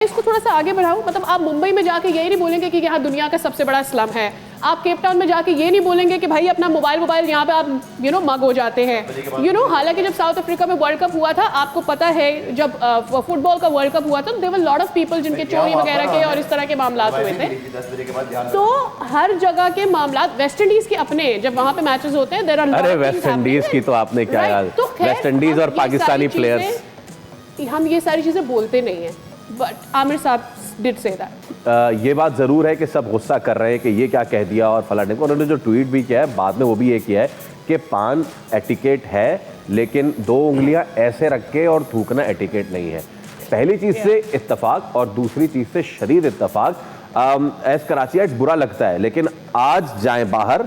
इसको थोड़ा सा आगे बढ़ाऊं, मतलब आप मुंबई में जाके यही नहीं बोलेंगे कि यहाँ दुनिया का सबसे बड़ा स्लम है। आप केप टाउन में जाके ये नहीं बोलेंगे कि भाई अपना मोबाइल यहाँ पे आप मग हो जाते हैं। हालांकि जब साउथ अफ्रीका में वर्ल्ड कप हुआ था, आपको पता है जब फुटबॉल का वर्ल्ड कप हुआ था, there were lot of people जिनके चोरी वगैरह के और इस तरह के मामला हुए थे। तो हर जगह के मामला, वेस्ट इंडीज के अपने जब वहां पे मैचेस होते हैं, देयर आर अरे वेस्ट इंडीज की तो आपने क्या याद, वेस्ट इंडीज और पाकिस्तानी प्लेयर्स, हम ये सारी चीजें बोलते नहीं है, बट आमिर साहब डिड से दैट। ये बात जरूर है कि सब गुस्सा कर रहे हैं कि ये क्या कह दिया और फलाने को। उन्होंने जो ट्वीट भी किया है बाद में वो भी ये किया है कि पान एटिकेट है लेकिन 2 उंगलियां ऐसे रख के और थूकना एटिकेट नहीं है। पहली चीज से इत्तेफाक और दूसरी चीज से शदीद इत्तेफाक। एज कराचियाइट्स बुरा लगता है, लेकिन आज जाएं बाहर,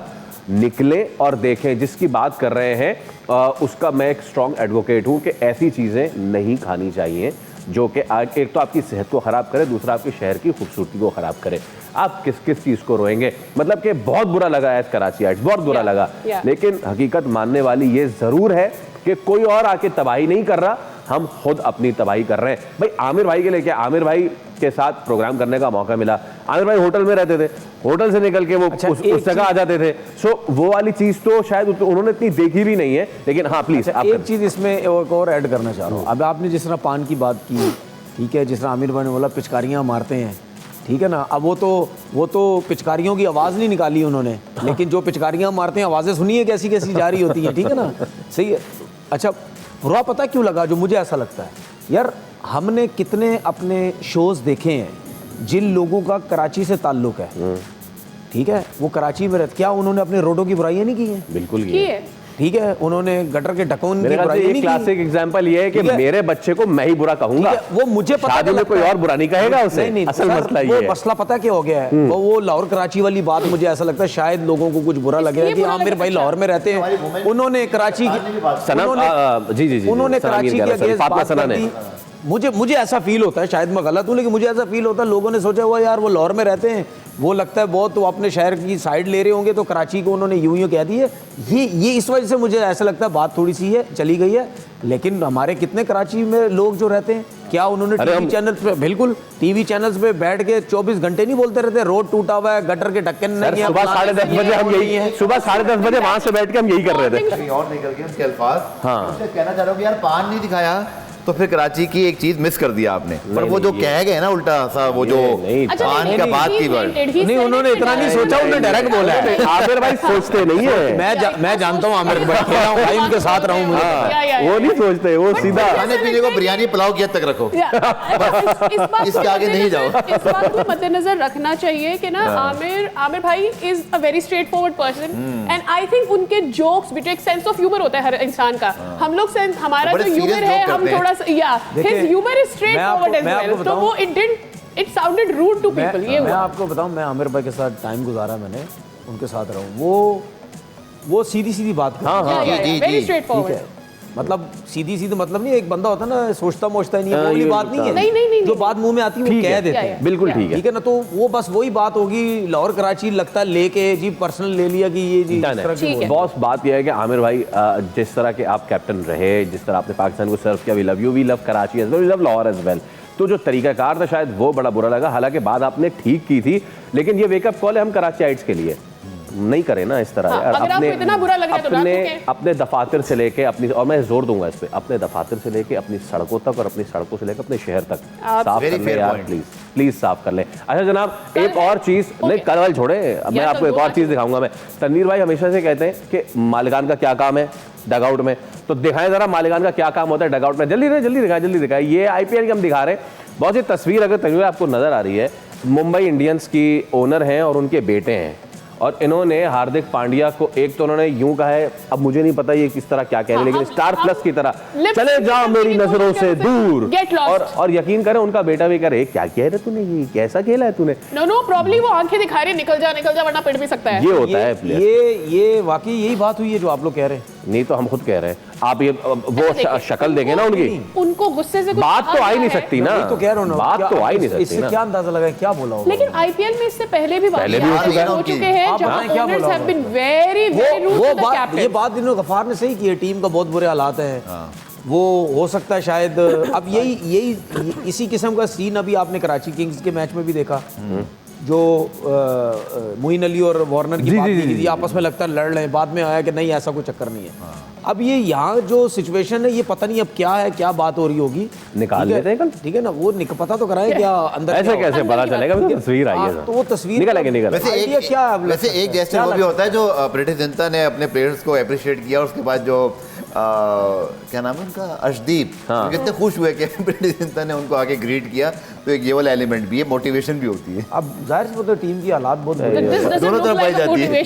निकलें और देखें। जिसकी बात कर रहे हैं उसका मैं एक स्ट्रॉन्ग एडवोकेट हूं कि ऐसी चीजें नहीं खानी चाहिए जो कि एक तो आपकी सेहत को ख़राब करे, दूसरा आपके शहर की खूबसूरती को ख़राब करे। आप किस किस चीज़ को रोएंगे? मतलब कि बहुत बुरा लगा एज कराचियाइट्स, बहुत बुरा लगा। लेकिन हकीकत मानने वाली ये ज़रूर है कि कोई और आके तबाही नहीं कर रहा, हम खुद अपनी तबाही कर रहे हैं। भाई आमिर भाई के लिए क्या, आमिर भाई के साथ प्रोग्राम करने का मौका मिला। आमिर भाई होटल में रहते थे, होटल से निकल के वो उस जगह आ जाते थे। सो वो वाली चीज़ तो शायद उन्होंने इतनी देखी भी नहीं है। लेकिन हाँ प्लीज़ एक चीज़ इसमें एक और ऐड करना चाह रहा हूँ। अब आपने जिस तरह पान की बात की, ठीक है, जिस तरह आमिर भाई ने बोला पिचकारियाँ मारते हैं, ठीक है ना। अब वो तो पिचकारियों की आवाज़ नहीं निकाली उन्होंने, लेकिन जो पिचकारियाँ मारते हैं आवाज़ें सुनिए कैसी कैसी जा रही होती हैं, ठीक है ना। सही है। अच्छा, बुरा पता क्यों लगा, जो मुझे ऐसा लगता है यार, हमने कितने अपने शोज़ देखे हैं जिन लोगों का कराची से ताल्लुक़ है, ठीक है, वो कराची में रहते, क्या उन्होंने अपने रोडों की बुराइयाँ नहीं की हैं? बिल्कुल की है, ठीक है। उन्होंने गटर के ढक्कन की बुराई नहीं की। क्लासिक एग्जांपल ये है कि मेरे बच्चे को मैं ही बुरा कहूंगा, वो मुझे पता शादी में कोई और बुरा नहीं कहेगा उसे। नहीं, असल मसला ये है। मसला पता क्या हो गया है, वो लाहौर कराची वाली बात मुझे ऐसा लगता है शायद लोगों को कुछ बुरा लगे कि आमिर भाई लाहौर में रहते हैं, उन्होंने कराची की, उन्होंने कराची के अगेंस्ट बात कर दी। मुझे ऐसा फील होता है, शायद मैं गलत हूँ, लेकिन मुझे ऐसा फील होता है लोगों ने सोचा हुआ यार वो लाहौर में रहते हैं, वो लगता है बहुत तो अपने शहर की साइड ले रहे होंगे, तो कराची को उन्होंने यूं कह दी है। ये इस वजह से मुझे ऐसा लगता है बात थोड़ी सी है चली गई है। लेकिन हमारे कितने कराची में लोग जो रहते हैं, क्या उन्होंने टीवी चैनल पे, बिल्कुल टीवी चैनल्स पे बैठ के 24 घंटे नहीं बोलते रहते रोड टूटा हुआ है, गटर के ढक्कन नहीं है। सुबह 10:30 बजे हम यही है, सुबह 10:30 बजे वहां से बैठ के हम यही कर रहे थे। और निकल के उसके अल्फाज, हाँ, कहना चाह रहा हूँ कि यार पान नहीं दिखाया तो फिर कराची की एक चीज मिस कर दिया आपने। पर वो जो कह गए ना उल्टा सा, वो जो पान का बात की वर्ड नहीं, उन्होंने इतना नहीं सोचा, उन्होंने डायरेक्ट बोला है। आमिर भाई सोचते नहीं है, मैं जानता हूँ आमिर भाई, उनके साथ रहूँ, वो नहीं सोचते, वो सीधा खाने पीने को बिरयानी पुलाव की हद तक रखो, इसके आगे नहीं जाओ। इस बात को मद्देनजर रखना चाहिए कि ना आमिर भाई is a very straight forward person, and I think उनके जोक्स भी, एक सेंस ऑफ ह्यूमर होता है हर इंसान का। हम लोग हमारा जो ह्यूमर है, हम थोड़ा his humor is straightforward as well. तो वो it sounded rude to people. ये मैं आपको बताऊं, मैं आमिर भाई के साथ टाइम गुजारा, मैंने उनके साथ रहूं, वो सीधी सीधी बात करते हैं, very straightforward. मतलब सीधी सीधी, मतलब नहीं, एक बंदा होता है ना सोचता मोचता नहीं है, वो वाली बात नहीं है। नहीं, जो बात मुंह में आती है वो कह देते हैं, बिल्कुल ठीक है ना। तो वो बस वही बात होगी, लाहौर कराची लगता लेके जी पर्सनल ले लिया कि ये जी बॉस। बात यह है कि आमिर भाई जिस तरह के आप कैप्टन रहे, जिस तरह आपने पाकिस्तान को सर्व किया, we love you, we love Karachi as well, we love Lahore as well. तो जो तरीकाकार था शायद वो बड़ा बुरा लगा। हालांकि बात आपने ठीक की थी, लेकिन ये वेकअप कॉल है हम कराचियाइट्स के लिए, नहीं करें ना इस तरह। हाँ, अपने दफातर से लेके अपनी, और मैं जोर दूंगा इस पे, अपने दफातर से लेके अपनी सड़कों तक और अपनी सड़कों से लेकर अपने शहर तक साफ कर ले यार, प्लीज साफ कर ले। अच्छा जनाब, एक और चीज, नहीं कल वाल छोड़े, मैं आपको एक और चीज दिखाऊंगा। मैं, तनवीर भाई हमेशा से कहते हैं कि मालिकान का क्या काम है डगआउट में, तो दिखाएं जरा मालिकान का क्या काम होता है डगआउट में। जल्दी दिखाएं। ये आईपीएल की हम दिखा रहे हैं बहुत सी तस्वीर, अगर तनवीर आपको नजर आ रही है, मुंबई इंडियंस की ओनर हैं और उनके बेटे हैं, और इन्होंने हार्दिक पांड्या को, एक तो उन्होंने यूं कहा है, अब मुझे नहीं पता ये किस तरह क्या कह रहे, लेकिन स्टार प्लस की तरह चले जाओ मेरी नजरों से दूर, और यकीन करें उनका बेटा भी कह रहे क्या कह रहे तूने, ये कैसा खेला है तूने। नो प्रॉब्ली वो आंखें दिखा रहे, निकल जा वरना पिट भी सकता है। ये होता है प्लेयर। ये वाकई यही बात हुई है जो आप लोग कह रहे हैं। नहीं तो हम खुद कह रहे हैं, आप ये वो शक्ल देखें ना उनकी, उनको गुस्से से बात तो आ ही नहीं सकती ना, तो कह रहा हूं, बात तो आ ही नहीं सकती। इससे क्या अंदाजा लगाए, क्या बोला होगा? लेकिन आईपीएल में इससे पहले भी हो चुके हैं जहां owners have been very rude to the captain. ये बात इन्होंने गफार ने सही की है, टीम का बहुत बुरे हालात हैं, वो हो सकता है शायद अब यही इसी किस्म का सीन अभी आपने कराची किंग्स के मैच में भी देखा, जो मोइन अली और वार्नर की बात की थी, आपस में लगता है लड़ रहे हैं, बाद में आया कि नहीं ऐसा कोई चक्कर नहीं है। अब ये यहाँ जो सिचुएशन है ये पता नहीं अब क्या है, क्या बात हो रही होगी, निकाल लेते हैं कल, ठीक है ना, वो पता तो कराए क्या अंदर ऐसे कैसे पता चलेगा, तस्वीर आई है तो वो तस्वीर निकलेंगे। वैसे एक जेस्चर वो भी होता है जो ब्रिटिश जनता ने अपने प्लेयर्स को अप्रिशिएट किया, और उसके बाद जो क्या नाम है उनका, अर्शदीप, कितने खुश हुए कि ब्रिटिश जनता ने उनको आगे ग्रीट किया, तो एक ये वाला एलिमेंट भी है, मोटिवेशन भी होती है। अब जाहिर से तो टीम की हालात बहुत दोनों तरफ पाई जाती है।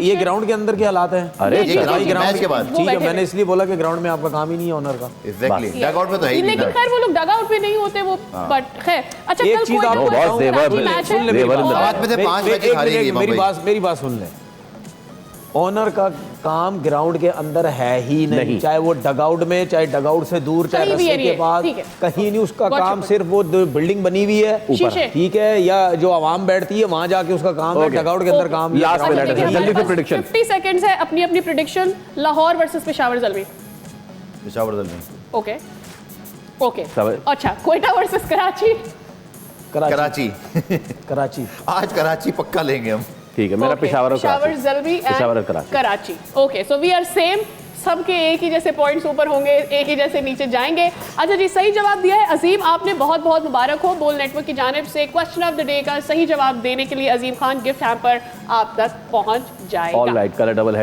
ये ग्राउंड के अंदर के हालात हैं। अरे मैच के बाद ठीक है, मैंने इसलिए बोला कि ग्राउंड में आपका काम ही नहीं है ऑनर का। एग्जैक्टली, डगआउट में तो है ही नहीं, लेकिन खैर वो लोग डगआउट पे नहीं होते वो, बट खैर अच्छा एक चीज आपको बहुत मेरी बात सुन ले, ऑनर का काम ग्राउंड के अंदर है ही नहीं, चाहे वो डगआउट में, चाहे डगआउट से दूर, चाहे रस्ते के पास, कहीं नहीं। उसका काम सिर्फ वो बिल्डिंग बनी हुई है ऊपर, ठीक है, या जो आवाम बैठती है वहां जाके उसका काम है, डगआउट के अंदर काम। लास्ट मिनट है, जल्दी से प्रेडिक्शन, 50 सेकंड्स है, अपनी अपनी prediction. Lahore versus Peshawar Zalmi. Peshawar Zalmi. Okay okay, अच्छा कोयटा वर्सेस कराची। कराची आज कराची पक्का लेंगे हम, ठीक है, मेरा Peshawar Zalmi and Karachi. Okay, so we are same, सबके एक ही जैसे पॉइंट्स ऊपर होंगे, एक ही जैसे नीचे जाएंगे। अच्छा जी, सही जवाब दिया है अजीम आपने, बहुत बहुत मुबारक हो। बोल नेटवर्क की जानिब से क्वेश्चन ऑफ द डे का सही जवाब देने के लिए अजीम खान गिफ्ट हैम्पर आप तक पहुंच जाएगा। Alright, colour double